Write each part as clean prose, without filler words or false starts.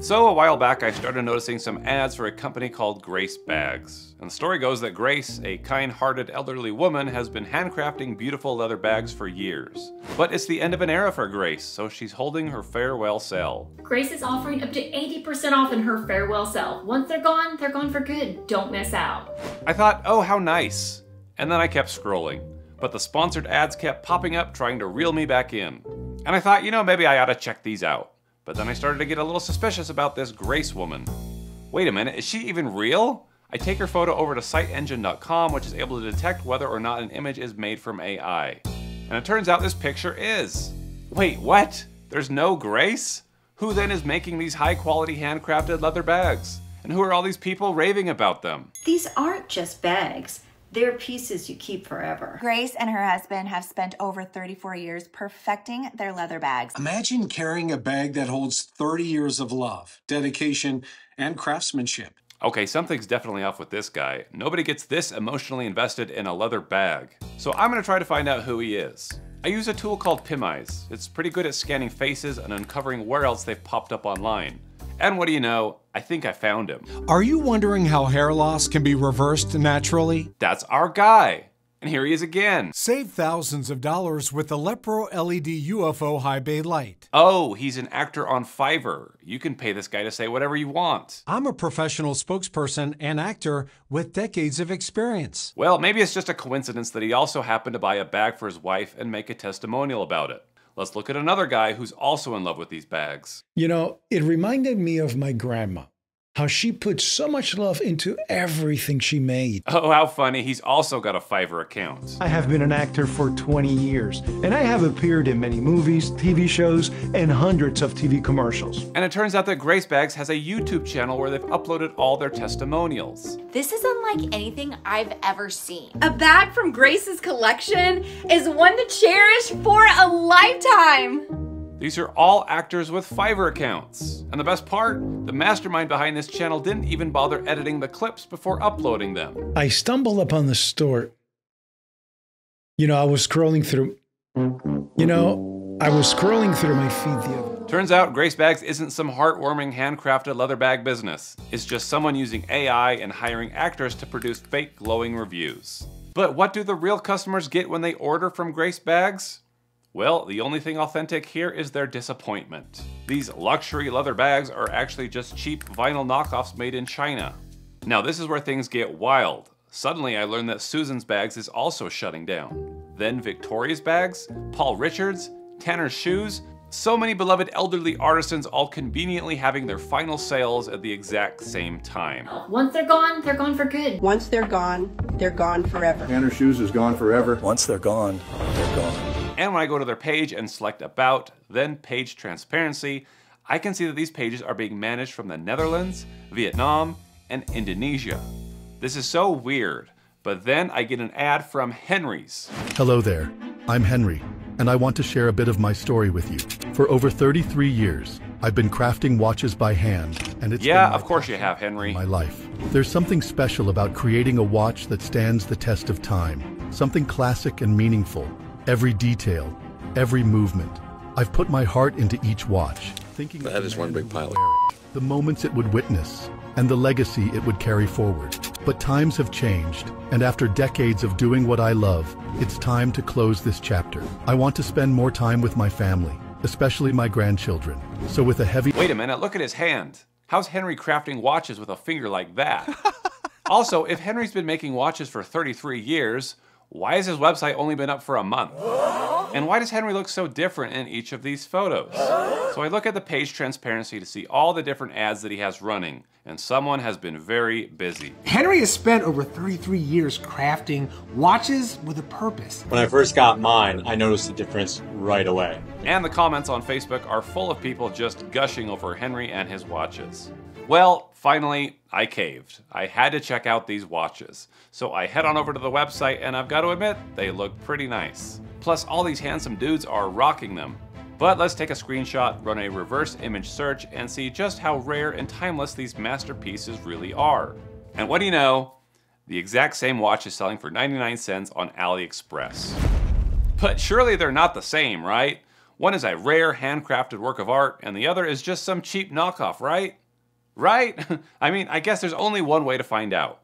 So a while back I started noticing some ads for a company called Grace Bags. And the story goes that Grace, a kind-hearted elderly woman, has been handcrafting beautiful leather bags for years. But it's the end of an era for Grace, so she's holding her farewell sale. Grace is offering up to 80% off in her farewell sale. Once they're gone for good. Don't miss out. I thought, oh, how nice. And then I kept scrolling. But the sponsored ads kept popping up trying to reel me back in. And I thought, you know, maybe I ought to check these out. But then I started to get a little suspicious about this Grace woman. Wait a minute, is she even real? I take her photo over to SiteEngine.com, which is able to detect whether or not an image is made from AI. And it turns out this picture is. Wait, what? There's no Grace? Who then is making these high-quality handcrafted leather bags? And who are all these people raving about them? These aren't just bags. They're pieces you keep forever. Grace and her husband have spent over 34 years perfecting their leather bags. Imagine carrying a bag that holds 30 years of love, dedication, and craftsmanship. Okay, something's definitely off with this guy. Nobody gets this emotionally invested in a leather bag. So I'm gonna try to find out who he is. I use a tool called PimEyes. It's pretty good at scanning faces and uncovering where else they've popped up online. And what do you know? I think I found him. Are you wondering how hair loss can be reversed naturally? That's our guy. And here he is again. Save thousands of dollars with the Lepro LED UFO High Bay Light. Oh, he's an actor on Fiverr. You can pay this guy to say whatever you want. I'm a professional spokesperson and actor with decades of experience. Well, maybe it's just a coincidence that he also happened to buy a bag for his wife and make a testimonial about it. Let's look at another guy who's also in love with these bags. You know, it reminded me of my grandma. How she put so much love into everything she made. Oh, how funny. He's also got a Fiverr account. I have been an actor for 20 years, and I have appeared in many movies, TV shows, and hundreds of TV commercials. And it turns out that Grace Bags has a YouTube channel where they've uploaded all their testimonials. This is unlike anything I've ever seen. A bag from Grace's collection is one to cherish for a lifetime. These are all actors with Fiverr accounts. And the best part, the mastermind behind this channel didn't even bother editing the clips before uploading them. I stumbled upon the store. I was scrolling through my feed the other day. Turns out Grace Bags isn't some heartwarming handcrafted leather bag business. It's just someone using AI and hiring actors to produce fake glowing reviews. But what do the real customers get when they order from Grace Bags? Well, the only thing authentic here is their disappointment. These luxury leather bags are actually just cheap vinyl knockoffs made in China. Now this is where things get wild. Suddenly I learned that Susan's Bags is also shutting down. Then Victoria's Bags, Paul Richards, Tanner's Shoes, so many beloved elderly artisans all conveniently having their final sales at the exact same time. Once they're gone for good. Once they're gone forever. Tanner's Shoes is gone forever. Once they're gone, they're gone. And when I go to their page and select About, then Page Transparency, I can see that these pages are being managed from the Netherlands, Vietnam, and Indonesia. This is so weird, but then I get an ad from Henry's. Hello there, I'm Henry, and I want to share a bit of my story with you. For over 33 years, I've been crafting watches by hand, and it's yeah, of course you have, Henry. My life. There's something special about creating a watch that stands the test of time, something classic and meaningful. Every detail, every movement. I've put my heart into each watch, thinking that is one big pile. The moments it would witness, and the legacy it would carry forward. But times have changed, and after decades of doing what I love, it's time to close this chapter. I want to spend more time with my family, especially my grandchildren. So with a heavy— Wait a minute, look at his hand. How's Henry crafting watches with a finger like that? Also, if Henry's been making watches for 33 years, why has his website only been up for a month? And why does Henry look so different in each of these photos? So I look at the page transparency to see all the different ads that he has running, and someone has been very busy. Henry has spent over 33 years crafting watches with a purpose. When I first got mine, I noticed the difference right away. And the comments on Facebook are full of people just gushing over Henry and his watches. Well, finally, I caved. I had to check out these watches. So I head on over to the website, and I've got to admit, they look pretty nice. Plus, all these handsome dudes are rocking them. But let's take a screenshot, run a reverse image search, and see just how rare and timeless these masterpieces really are. And what do you know? The exact same watch is selling for 99 cents on AliExpress. But surely they're not the same, right? One is a rare handcrafted work of art, and the other is just some cheap knockoff, right? Right? I mean, I guess there's only one way to find out.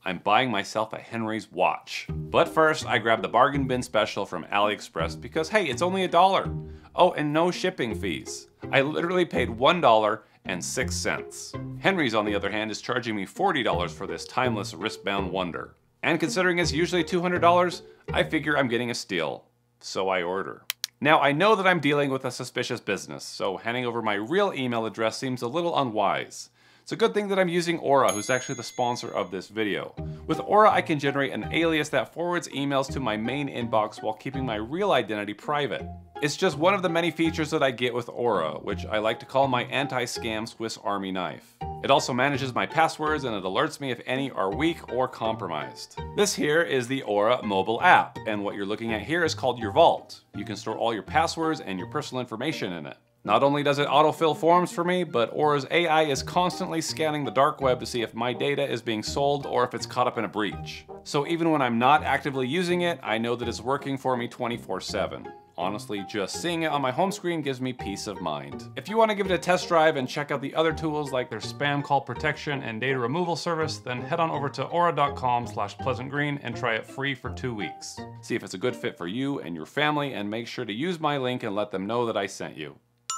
I'm buying myself a Henry's watch. But first, I grabbed the bargain bin special from AliExpress because, hey, it's only $1. Oh, and no shipping fees. I literally paid $1.06. Henry's, on the other hand, is charging me $40 for this timeless wristbound wonder. And considering it's usually $200, I figure I'm getting a steal. So I order. Now, I know that I'm dealing with a suspicious business, so handing over my real email address seems a little unwise. It's a good thing that I'm using Aura, who's actually the sponsor of this video. With Aura, I can generate an alias that forwards emails to my main inbox while keeping my real identity private. It's just one of the many features that I get with Aura, which I like to call my anti-scam Swiss Army knife. It also manages my passwords and it alerts me if any are weak or compromised. This here is the Aura mobile app, and what you're looking at here is called your Vault. You can store all your passwords and your personal information in it. Not only does it autofill forms for me, but Aura's AI is constantly scanning the dark web to see if my data is being sold or if it's caught up in a breach. So even when I'm not actively using it, I know that it's working for me 24/7. Honestly, just seeing it on my home screen gives me peace of mind. If you want to give it a test drive and check out the other tools like their spam call protection and data removal service, then head on over to aura.com/pleasantgreen and try it free for 2 weeks. See if it's a good fit for you and your family, and make sure to use my link and let them know that I sent you.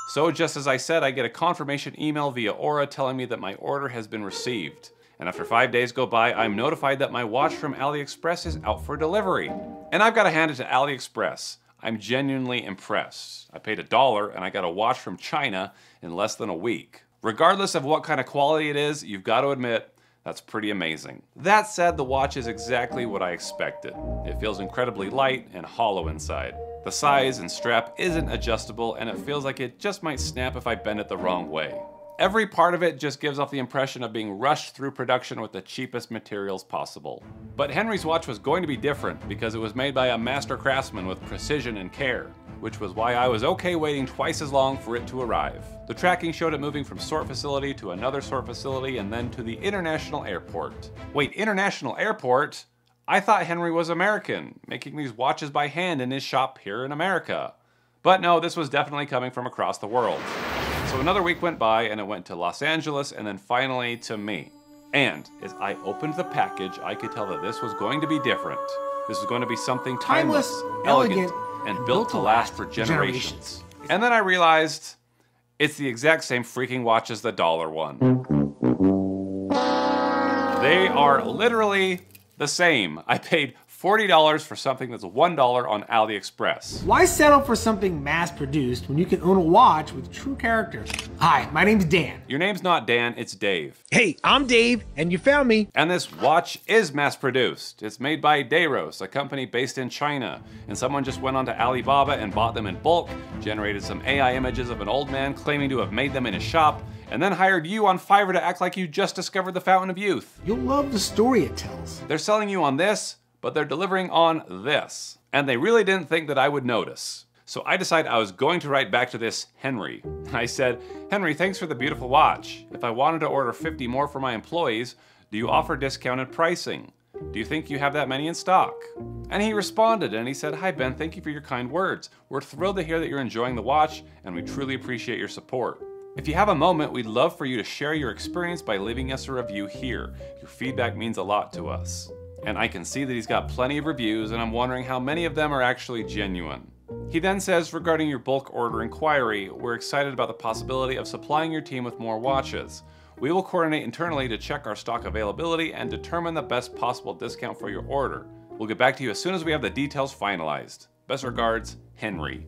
So just as I said, I get a confirmation email via Aura telling me that my order has been received. And after 5 days go by, I'm notified that my watch from AliExpress is out for delivery. And I've got to hand it to AliExpress. I'm genuinely impressed. I paid $1 and I got a watch from China in less than a week. Regardless of what kind of quality it is, you've got to admit, that's pretty amazing. That said, the watch is exactly what I expected. It feels incredibly light and hollow inside. The size and strap isn't adjustable, and it feels like it just might snap if I bend it the wrong way. Every part of it just gives off the impression of being rushed through production with the cheapest materials possible. But Henry's watch was going to be different because it was made by a master craftsman with precision and care, which was why I was okay waiting twice as long for it to arrive. The tracking showed it moving from sort facility to another sort facility and then to the international airport. Wait, international airport? I thought Henry was American, making these watches by hand in his shop here in America. But no, this was definitely coming from across the world. So another week went by and it went to Los Angeles and then finally to me. And as I opened the package, I could tell that this was going to be different. This was going to be something timeless, elegant, and built to last for generations. And then I realized it's the exact same freaking watch as the dollar one. They are literally the same. I paid $40 for something that's $1 on AliExpress. Why settle for something mass-produced when you can own a watch with true character? Hi, my name's Dan. Your name's not Dan, it's Dave. Hey, I'm Dave, and you found me. And this watch is mass-produced. It's made by Dayros, a company based in China. And someone just went onto Alibaba and bought them in bulk, generated some AI images of an old man claiming to have made them in his shop, and then hired you on Fiverr to act like you just discovered the Fountain of Youth. You'll love the story it tells. They're selling you on this, but they're delivering on this. And they really didn't think that I would notice. So I decided I was going to write back to this Henry. I said, Henry, thanks for the beautiful watch. If I wanted to order 50 more for my employees, do you offer discounted pricing? Do you think you have that many in stock? And he responded and he said, hi Ben, thank you for your kind words. We're thrilled to hear that you're enjoying the watch and we truly appreciate your support. If you have a moment, we'd love for you to share your experience by leaving us a review here. Your feedback means a lot to us. And I can see that he's got plenty of reviews and I'm wondering how many of them are actually genuine. He then says, regarding your bulk order inquiry, we're excited about the possibility of supplying your team with more watches. We will coordinate internally to check our stock availability and determine the best possible discount for your order. We'll get back to you as soon as we have the details finalized. Best regards, Henry.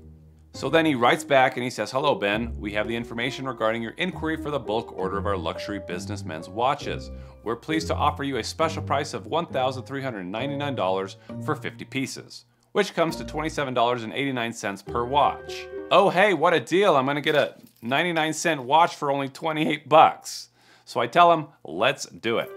So then he writes back and he says, hello Ben, we have the information regarding your inquiry for the bulk order of our luxury businessmen's watches. We're pleased to offer you a special price of $1,399 for 50 pieces, which comes to $27.89 per watch. Oh hey, what a deal, I'm gonna get a 99-cent watch for only 28 bucks. So I tell him, let's do it.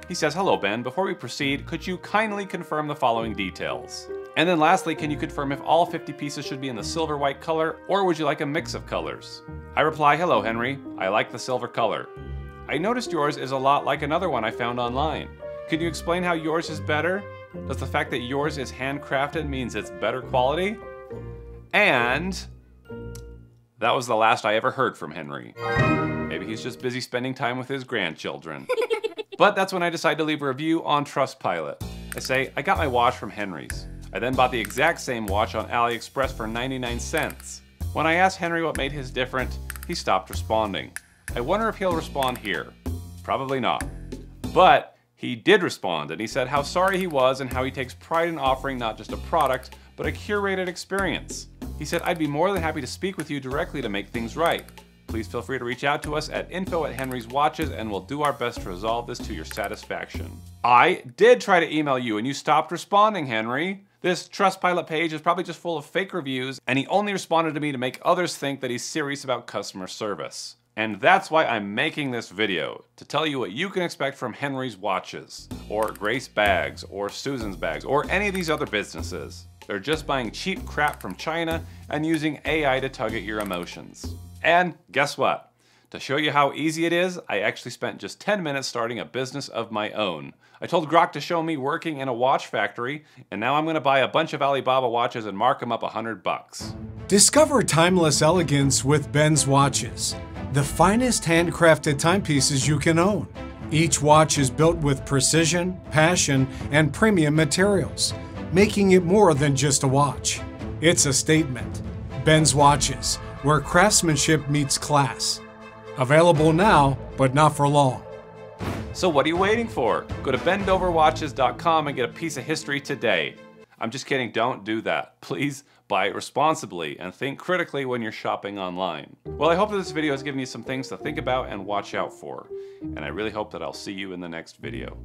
He says, hello Ben, before we proceed, could you kindly confirm the following details? And then lastly, can you confirm if all 50 pieces should be in the silver white color, or would you like a mix of colors? I reply, hello Henry, I like the silver color. I noticed yours is a lot like another one I found online. Could you explain how yours is better? Does the fact that yours is handcrafted means it's better quality? And That was the last I ever heard from Henry. Maybe he's just busy spending time with his grandchildren. But that's when I decide to leave a review on Trustpilot. I say, I got my watch from Henry's. I then bought the exact same watch on AliExpress for 99 cents. When I asked Henry what made his different, he stopped responding. I wonder if he'll respond here. Probably not. But he did respond, and he said how sorry he was and how he takes pride in offering not just a product, but a curated experience. He said, I'd be more than happy to speak with you directly to make things right. Please feel free to reach out to us at info@henryswatches and we'll do our best to resolve this to your satisfaction. I did try to email you and you stopped responding, Henry. This Trustpilot page is probably just full of fake reviews, and he only responded to me to make others think that he's serious about customer service. And that's why I'm making this video, to tell you what you can expect from Henry's Watches, or Grace Bags, or Susan's Bags, or any of these other businesses. They're just buying cheap crap from China and using AI to tug at your emotions. And guess what? To show you how easy it is, I actually spent just 10 minutes starting a business of my own. I told Grok to show me working in a watch factory, and now I'm gonna buy a bunch of Alibaba watches and mark them up $100. Discover timeless elegance with Ben's Watches, the finest handcrafted timepieces you can own. Each watch is built with precision, passion, and premium materials, making it more than just a watch. It's a statement. Ben's Watches, where craftsmanship meets class. Available now, but not for long. So what are you waiting for? Go to bendoverwatches.com and get a piece of history today. I'm just kidding, don't do that. Please buy responsibly and think critically when you're shopping online. Well, I hope that this video has given you some things to think about and watch out for. And I really hope that I'll see you in the next video.